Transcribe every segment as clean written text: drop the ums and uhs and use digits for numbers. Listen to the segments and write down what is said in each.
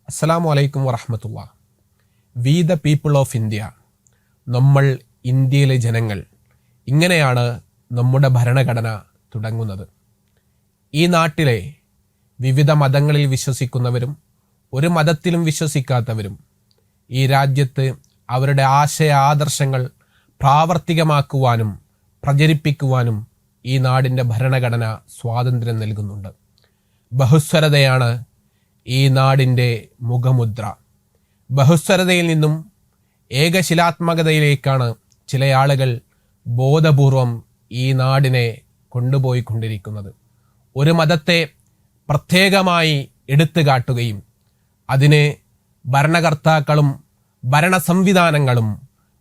അസ്സലാമു അലൈക്കും വറഹ്മത്തുള്ളാഹി. We the people of India, നമ്മൾ ഇന്ത്യയിലെ ജനങ്ങൾ, ഇങ്ങനെയാണ് നമ്മുടെ ഭരണഘടന തുടങ്ങുന്നത്. ഈ നാട്ടിലെ വിവിധ മതങ്ങളിൽ വിശ്വസിക്കുന്നവരും ഒരു മതത്തിലും വിശ്വസിക്കാത്തവരും ഈ രാജ്യത്ത് അവരുടെ ആശയ ആദർശങ്ങൾ പ്രാവർത്തികമാക്കുവാനും പ്രചരിപ്പിക്കുവാനും ഈ നാടിൻ്റെ ഭരണഘടന സ്വാതന്ത്ര്യം നൽകുന്നുണ്ട്. ബഹുസ്വരതയാണ് ഈ നാടിൻ്റെ മുഖമുദ്ര. ബഹുസ്വരതയിൽ നിന്നും ഏകശിലാത്മകതയിലേക്കാണ് ചില ആളുകൾ ബോധപൂർവം ഈ നാടിനെ കൊണ്ടുപോയിക്കൊണ്ടിരിക്കുന്നത്. ഒരു മതത്തെ പ്രത്യേകമായി എടുത്തു കാട്ടുകയും അതിന് ഭരണകർത്താക്കളും ഭരണ സംവിധാനങ്ങളും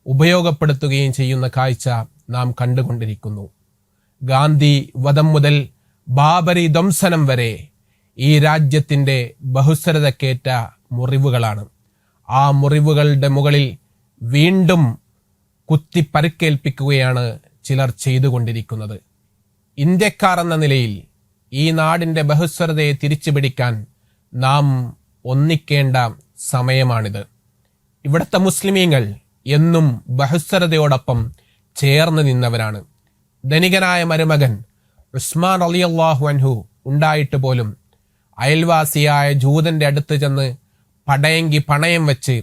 ഉപയോഗപ്പെടുത്തുകയും ചെയ്യുന്ന കാഴ്ച നാം കണ്ടുകൊണ്ടിരിക്കുന്നു. ഗാന്ധി വധം മുതൽ ബാബരി ധ്വംസനം വരെ ഈ രാജ്യത്തിൻ്റെ ബഹുസ്വരതക്കേറ്റ മുറിവുകളാണ്. ആ മുറിവുകളുടെ മുകളിൽ വീണ്ടും കുത്തി പരിക്കേൽപ്പിക്കുകയാണ് ചിലർ ചെയ്തുകൊണ്ടിരിക്കുന്നത്. ഇന്ത്യക്കാർ എന്ന നിലയിൽ ഈ നാടിൻ്റെ ബഹുസ്വരതയെ തിരിച്ചു പിടിക്കാൻ നാം ഒന്നിക്കേണ്ട സമയമാണിത്. ഇവിടുത്തെ മുസ്ലിമീങ്ങൾ എന്നും ബഹുസ്വരതയോടൊപ്പം ചേർന്ന് നിന്നവരാണ്. ധനികനായ മരുമകൻ ഉസ്മാൻ റളിയല്ലാഹു അൻഹു ഉണ്ടായിട്ട് പോലും അയൽവാസിയായ ജൂതന്റെ അടുത്ത് ചെന്ന് പടയെങ്കി പണയം വെച്ച്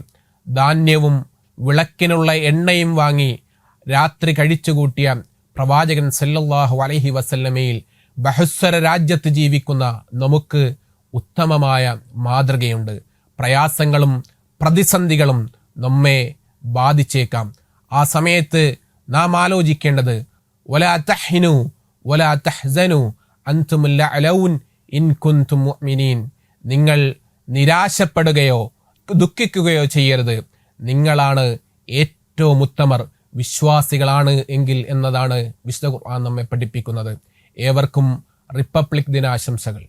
ധാന്യവും വിളക്കിനുള്ള എണ്ണയും വാങ്ങി രാത്രി കഴിച്ചുകൂട്ടിയ പ്രവാചകൻ സല്ലല്ലാഹു അലൈഹി വസല്ലമയിൽ ബഹുസ്വര രാജ്യത്ത് ജീവിക്കുന്ന നമുക്ക് ഉത്തമമായ മാതൃകയുണ്ട്. പ്രയാസങ്ങളും പ്രതിസന്ധികളും നമ്മെ ബാധിച്ചേക്കാം. ആ സമയത്ത് നാം ആലോചിക്കേണ്ടത് വലാ തഹ്നു വലാ തഹ്സനു അൻതുമുൽ അലൗൻ ഇൻ കുൻതും മുഅ്മിനീൻ. നിങ്ങൾ നിരാശപ്പെടുകയോ ദുഃഖിക്കുകയോ ചെയ്യരുത്. നിങ്ങളാണ് ഏറ്റവും ഉത്തമർ, വിശ്വാസികളാണ് എങ്കിൽ എന്നതാണ് വിശുദ്ധ ഖുർആൻ നമ്മെ പഠിപ്പിക്കുന്നത്. ഏവർക്കും റിപ്പബ്ലിക് ദിനാശംസകൾ.